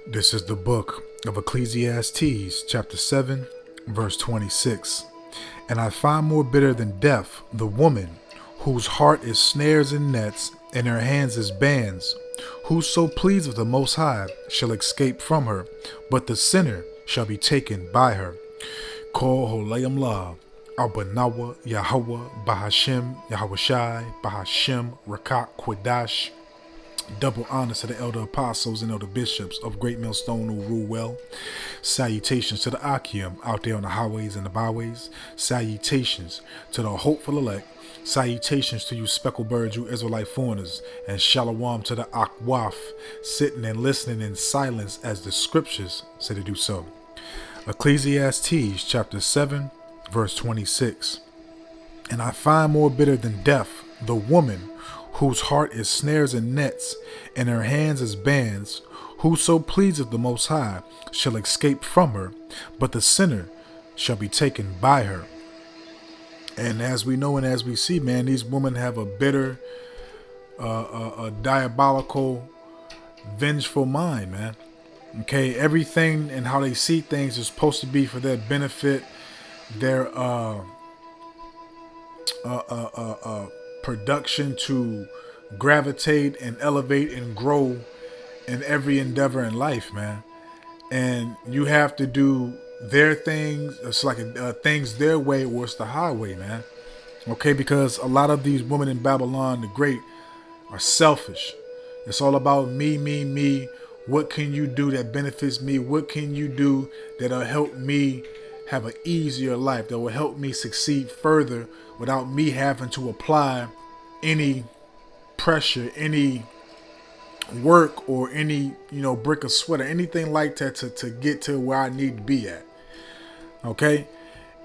This is the book of Ecclesiastes, chapter 7, verse 26. And I find more bitter than death the woman whose heart is snares and nets, and her hands is bands. Whoso pleads with the Most High shall escape from her, but the sinner shall be taken by her. Kol Holayim La, Abanawa, Yahweh, Bahashem, Yahweh Shai, Bahashem, Rakak, Kwadash. Double honors to the elder apostles and elder bishops of Great Millstone who rule well. Salutations to the Akim out there on the highways and the byways. Salutations to the hopeful elect. Salutations to you speckled birds, you Israelite foreigners. And shalom to the Akwaf, sitting and listening in silence as the scriptures say to do so. Ecclesiastes chapter 7, verse 26. And I find more bitter than death the woman whose heart is snares and nets, and her hands as bands. Whoso pleaseth the Most High shall escape from her, but the sinner shall be taken by her. And as we know and as we see, man, these women have a bitter, a diabolical, vengeful mind, man. Okay, everything and how they see things is supposed to be for their benefit, their production to gravitate and elevate and grow in every endeavor in life, man. And you have to do their things. It's like things their way or it's the highway, man. Okay, because a lot of these women in Babylon the Great are selfish. It's all about me, me, me. What can you do that benefits me? What can you do that'll help me have an easier life, that will help me succeed further without me having to apply any pressure, any work, or any, brick of sweat or anything like that to get to where I need to be at. Okay?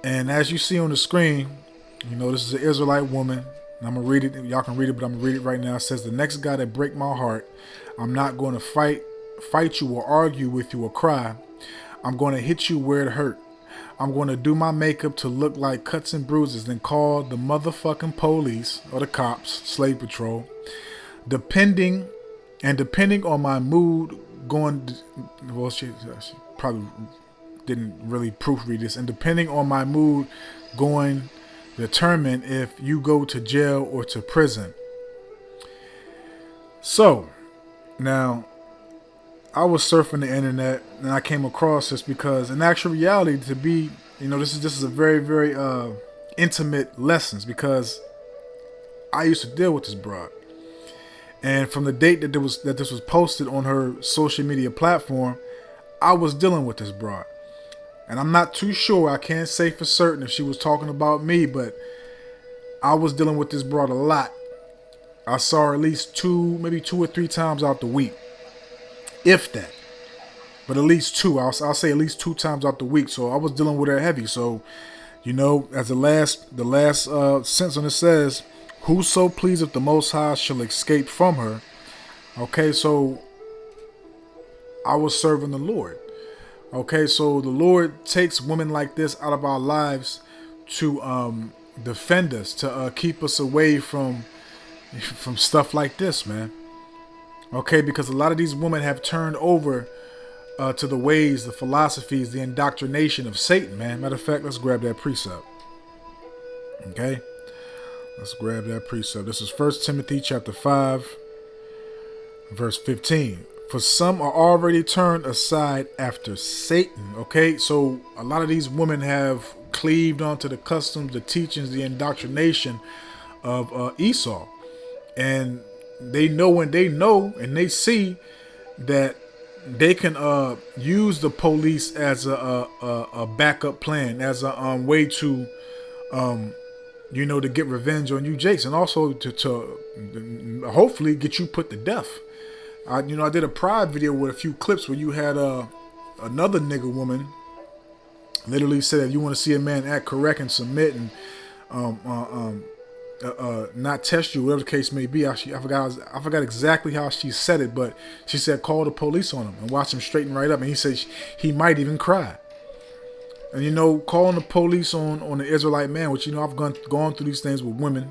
And as you see on the screen, this is an Israelite woman. And I'm going to read it. Y'all can read it, but I'm going to read it right now. It says, the next guy that break my heart, I'm not going to fight you or argue with you or cry. I'm going to hit you where it hurt. I'm going to do my makeup to look like cuts and bruises, then call the motherfucking police or the cops, slave patrol. Depending on my mood going, well, she probably didn't really proofread this. And depending on my mood going, determine if you go to jail or to prison. So, now, I was surfing the internet and I came across this because in actual reality, to be, this is a very, very intimate lessons, because I used to deal with this broad. And from the date that this was posted on her social media platform, I was dealing with this broad. And I'm not too sure, I can't say for certain if she was talking about me, but I was dealing with this broad a lot. I saw her at least maybe two or three times out the week. If that, but at least two. I'll say at least 2 times out the week. So I was dealing with her heavy. So, as the last sentence on it says, "Whoso pleaseth the Most High shall escape from her." Okay, so I was serving the Lord. Okay, so the Lord takes women like this out of our lives to defend us, to keep us away from stuff like this, man. Okay, because a lot of these women have turned over to the ways, the philosophies, the indoctrination of Satan, man. Matter of fact, let's grab that precept. Okay, let's grab that precept. This is 1 Timothy chapter 5, verse 15. For some are already turned aside after Satan. Okay, so a lot of these women have cleaved onto the customs, the teachings, the indoctrination of Esau. And they know and they see that they can use the police as a backup plan, as a way to to get revenge on you, Jakes, and also to hopefully get you put to death. I did a pride video with a few clips where you had another nigga woman literally said, you want to see a man act correct and submit and not test you, whatever the case may be. I forgot exactly how she said it, but she said call the police on him and watch him straighten right up. And he said he might even cry. And calling the police on the Israelite man, which I've gone through these things with women,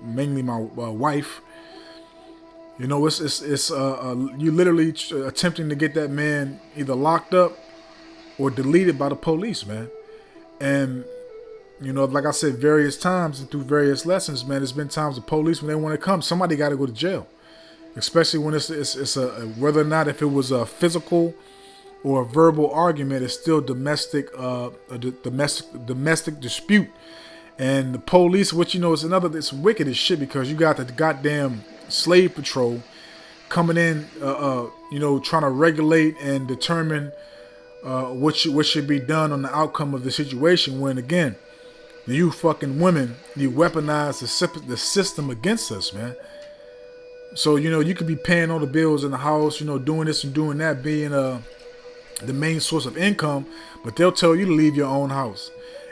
mainly my wife. You know, it's you literally attempting to get that man either locked up or deleted by the police, man. And you know, like I said, various times and through various lessons, man, there's been times the police when they want to come, somebody got to go to jail, especially when it's a whether or not if it was a physical or a verbal argument, it's still domestic dispute. And the police, which you know is another, it's wicked as shit because you got the goddamn slave patrol coming in, you know, trying to regulate and determine what should be done on the outcome of the situation. When again, you fucking women, you weaponize the system against us, man. So you know you could be paying all the bills in the house, you know, doing this and doing that, being the main source of income, but they'll tell you to leave your own house,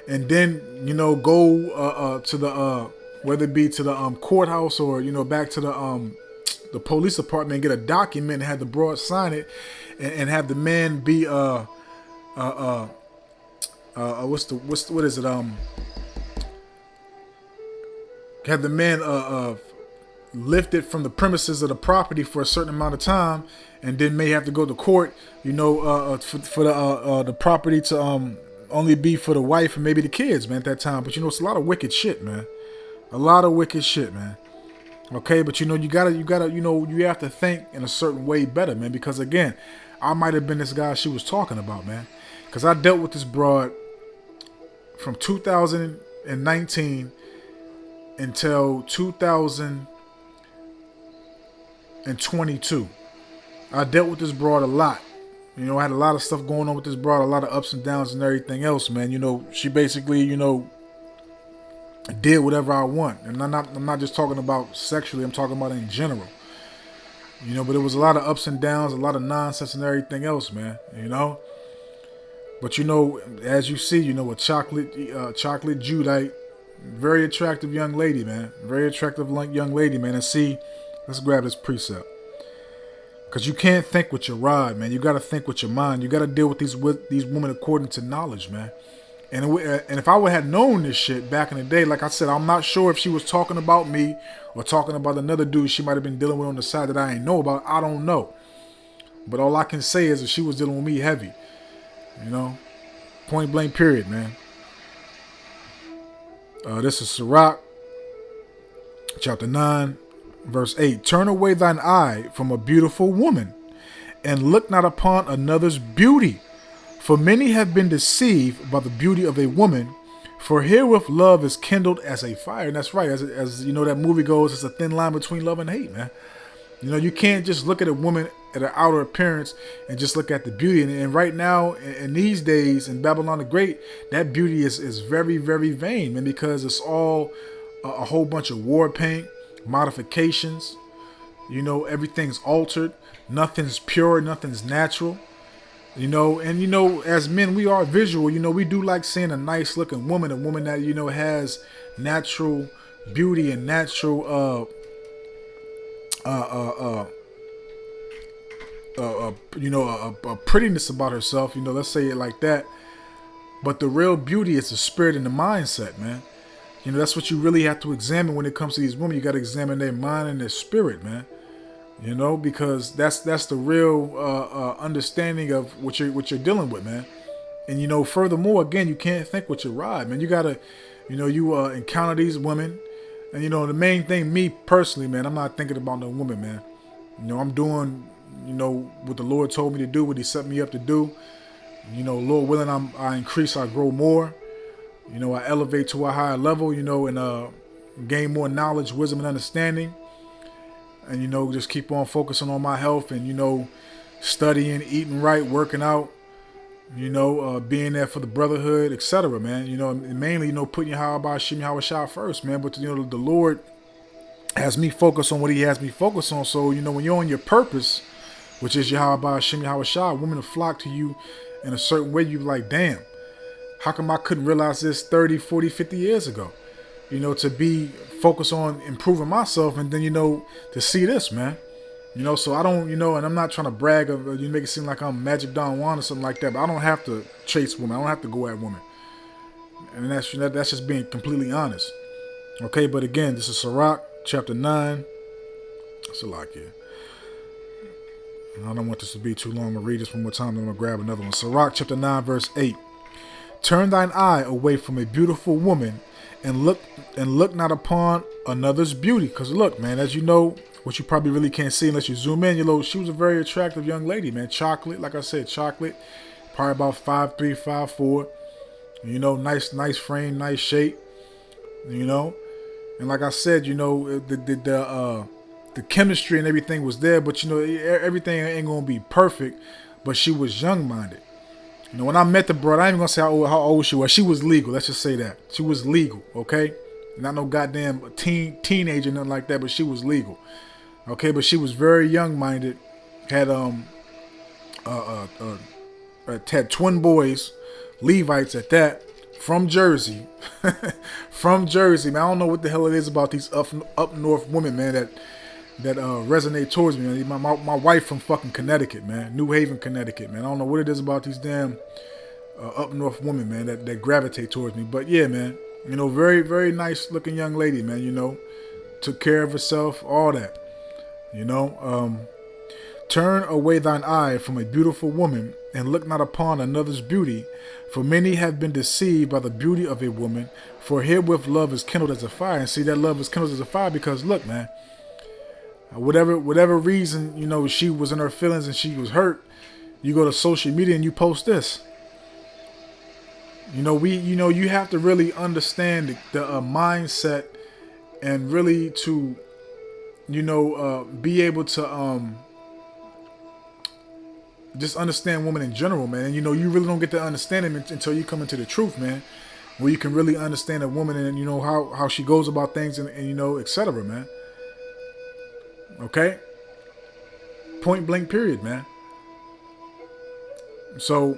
and then you know go to the whether it be to the courthouse or you know back to the police department and get a document and have the broad sign it, and have the man be what is it have the man lifted from the premises of the property for a certain amount of time, and then may have to go to court, you know, for the property to only be for the wife and maybe the kids, man, at that time. But you know, it's a lot of wicked shit, man. A lot of wicked shit, man. Okay, but you know, you gotta, you know, you have to think in a certain way better, man. Because again, I might have been this guy she was talking about, man. Because I dealt with this broad from 2019 until 2022. I dealt with this broad a lot. You know, I had a lot of stuff going on with this broad, a lot of ups and downs and everything else, man. You know, she basically, you know, did whatever I want. And I'm not just talking about sexually, I'm talking about in general. You know, but it was a lot of ups and downs, a lot of nonsense and everything else, man. You know? But you know, as you see, you know, a chocolate Judite, very attractive young lady, man. Very attractive young lady, man. And see, let's grab this precept. Because you can't think with your rod, man. You got to think with your mind. You got to deal with these women according to knowledge, man. And if I would have known this shit back in the day, like I said, I'm not sure if she was talking about me or talking about another dude she might have been dealing with on the side that I ain't know about. I don't know. But all I can say is that she was dealing with me heavy. You know? Point blank period, man. This is Sirach, chapter 9, verse 8. Turn away thine eye from a beautiful woman, and look not upon another's beauty. For many have been deceived by the beauty of a woman, for herewith love is kindled as a fire. And that's right, as you know that movie goes, it's a thin line between love and hate, man. You know, you can't just look at a woman at her outer appearance and just look at the beauty. And right now, in these days, in Babylon the Great, that beauty is very, very vain, man, because it's all a whole bunch of war paint, modifications. You know, everything's altered. Nothing's pure. Nothing's natural. You know, and you know, as men, we are visual. You know, we do like seeing a nice looking woman, a woman that, you know, has natural beauty and natural, you know, a prettiness about herself. You know, let's say it like that. But the real beauty is the spirit and the mindset, man. You know, that's what you really have to examine when it comes to these women. You got to examine their mind and their spirit, man. You know, because that's the real understanding of what you're dealing with, man. And you know, furthermore, again, you can't think with your rod, man. You gotta, you know, you encounter these women, and you know, the main thing, me personally, man, I'm not thinking about no woman, man. You know, I'm doing, you know, what the Lord told me to do, what He set me up to do. You know, Lord willing, I increase, I grow more. You know, I elevate to a higher level. You know, and gain more knowledge, wisdom, and understanding. And, you know, just keep on focusing on my health and, you know, studying, eating right, working out, you know, being there for the brotherhood, etc., man. You know, and mainly, you know, putting Yahweh Shem Yahweh first, man. But, you know, the Lord has me focus on what He has me focus on. So, you know, when you're on your purpose, which is Yahweh Shem Yahweh, women will flock to you in a certain way. You're like, damn, how come I couldn't realize this 30, 40, 50 years ago? You know, to be focused on improving myself, and then, you know, to see this, man. You know, so I don't, you know, and I'm not trying to brag of, you make it seem like I'm Magic Don Juan or something like that, but I don't have to chase women. I don't have to go at women. And that's just being completely honest. Okay, but again, this is Sirach, chapter 9, It's a lot, yeah. I don't want this to be too long. I'm going to read this one more time, then I'm going to grab another one. Sirach chapter 9, verse 8. Turn thine eye away from a beautiful woman and look not upon another's beauty. Because look, man, as you know, what you probably really can't see unless you zoom in, she was a very attractive young lady, man. Chocolate, like I said, chocolate. Probably about 5'3", 5'4". Nice frame, nice shape. And like I said, the chemistry and everything was there, but everything ain't gonna be perfect. But she was young minded. When I met the broad, I ain't even gonna say how old she was. She was legal. Let's just say that she was legal. Okay, not no goddamn teenager, nothing like that. But she was legal. Okay, but she was very young minded. Had had twin boys, Levites at that, from Jersey, from Jersey. Man, I don't know what the hell it is about these up north women, man, that resonate towards me. Man. My wife from fucking Connecticut, man, New Haven, Connecticut, man. I don't know what it is about these damn up north women, man, that gravitate towards me. But yeah, man, very very nice looking young lady, man. Took care of herself, all that. Turn away thine eye from a beautiful woman, and look not upon another's beauty. For many have been deceived by the beauty of a woman. For herewith love is kindled as a fire. And see, that love is kindled as a fire because, look, man, whatever reason, she was in her feelings and she was hurt, you go to social media and you post this. You have to really understand the mindset and really to, be able to just understand women in general, man. And you really don't get to understand them until you come into the truth, man. Where you can really understand a woman and how she goes about things and etc., man. Okay? Point blank period, man. So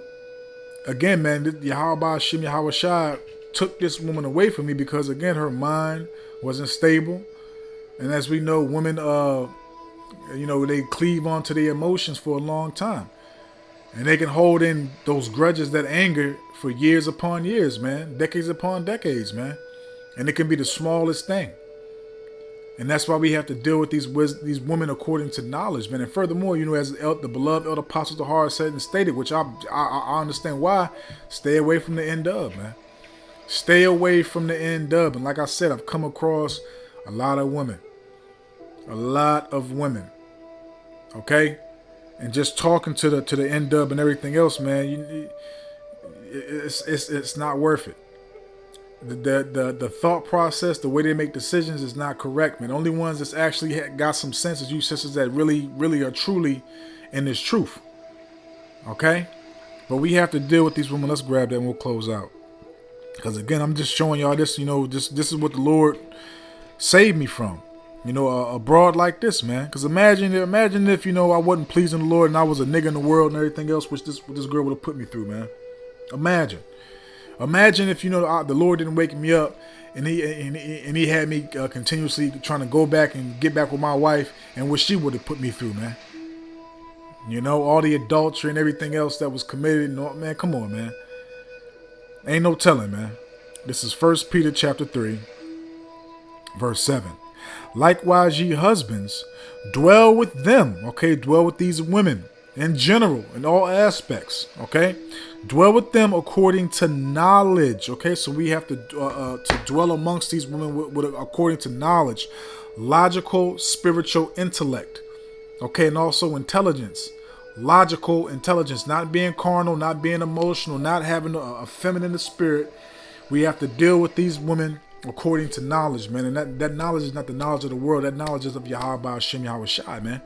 again, man, Yahweh Shem Yahweh Shai took this woman away from me because again her mind wasn't stable. And as we know, women they cleave onto their emotions for a long time. And they can hold in those grudges, that anger, for years upon years, man. Decades upon decades, man. And it can be the smallest thing. And that's why we have to deal with these women according to knowledge, man. And furthermore, as the beloved elder apostle Tahar said and stated, which I understand why, stay away from the N-dub, man. Stay away from the N-dub. And like I said, I've come across a lot of women. A lot of women. Okay? And just talking to the N-dub and everything else, man, it's not worth it. The thought process, the way they make decisions is not correct, man. The only ones that's actually got some sense is you sisters that really, really are truly in this truth. Okay? But we have to deal with these women. Let's grab that and we'll close out. Because again, I'm just showing y'all this, this is what the Lord saved me from. A broad like this, man. Because imagine if, I wasn't pleasing the Lord and I was a nigga in the world and everything else, which this girl would have put me through, man. Imagine if, the Lord didn't wake me up and he had me continuously trying to go back and get back with my wife and what she would have put me through, man. All the adultery and everything else that was committed. Man, come on, man. Ain't no telling, man. This is 1 Peter chapter 3, verse 7. Likewise, ye husbands, dwell with them, okay? Dwell with these women in general, in all aspects, okay? Dwell with them according to knowledge, okay? So we have to dwell amongst these women according to knowledge, logical, spiritual intellect, okay? And also intelligence, logical intelligence, not being carnal, not being emotional, not having a feminine spirit. We have to deal with these women according to knowledge, man. And that knowledge is not the knowledge of the world. That knowledge is of Yahweh Shem Yahweh Shai, man.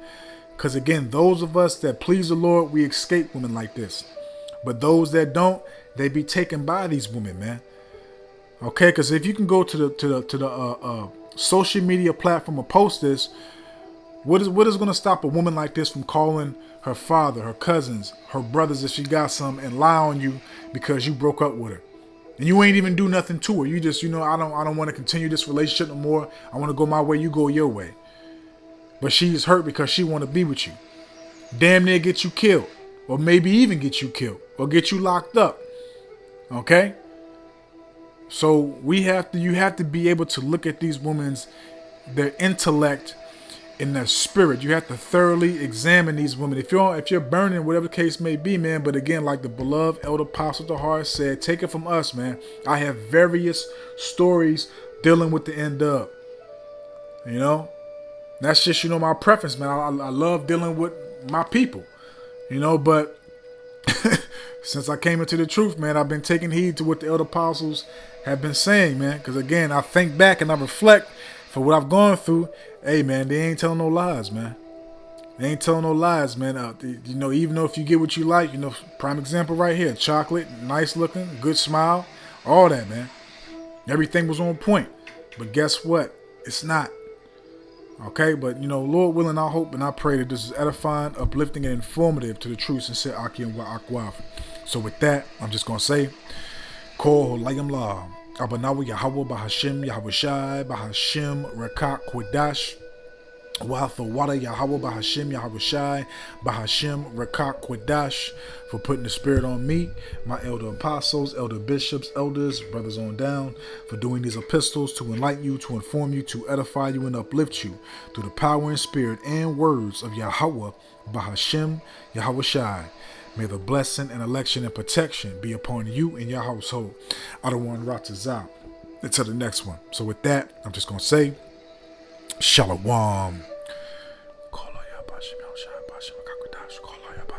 Because again, those of us that please the Lord, we escape women like this. But those that don't, they be taken by these women, man. Okay, because if you can go to the social media platform and post this, what is going to stop a woman like this from calling her father, her cousins, her brothers if she got some and lie on you because you broke up with her? And you ain't even do nothing to her. You just, I don't want to continue this relationship no more. I want to go my way. You go your way. But she's hurt because she want to be with you. Damn near get you killed. Or maybe even get you killed. Or get you locked up. Okay? So you have to be able to look at these women's, their intellect, in their spirit. You have to thoroughly examine these women. If you're burning, whatever the case may be, man. But again, like the beloved elder apostle Tahar said, take it from us, man. I have various stories dealing with the end up. You know, that's just, my preference, man. I love dealing with my people, but since I came into the truth, man, I've been taking heed to what the elder apostles have been saying, man. Because again, I think back and I reflect for what I've gone through. Hey, man, they ain't telling no lies, man. They ain't telling no lies, man. Even though if you get what you like, prime example right here, chocolate, nice looking, good smile, all that, man. Everything was on point. But guess what? It's not. Okay, but Lord willing, I hope and I pray that this is edifying, uplifting, and informative to the true, sincere Aki and Wa'akwaf. So with that, I'm just gonna say, Ko Holayim La, Abanawa Yahweh Bahashim Yahweh Shai Bahashim Rakak Kwadash. Wada Yahweh Bahashim Yahweh Shai Bahashim Rakak Kwadash, for putting the spirit on me, my elder apostles, elder bishops, elders, brothers on down, for doing these epistles to enlighten you, to inform you, to edify you, and uplift you through the power and spirit and words of Yahweh Bahashim Yahweh Shai. May the blessing and election and protection be upon you and your household. Adawan Ratazah. Until the next one. So with that, I'm just going to say, Shalom.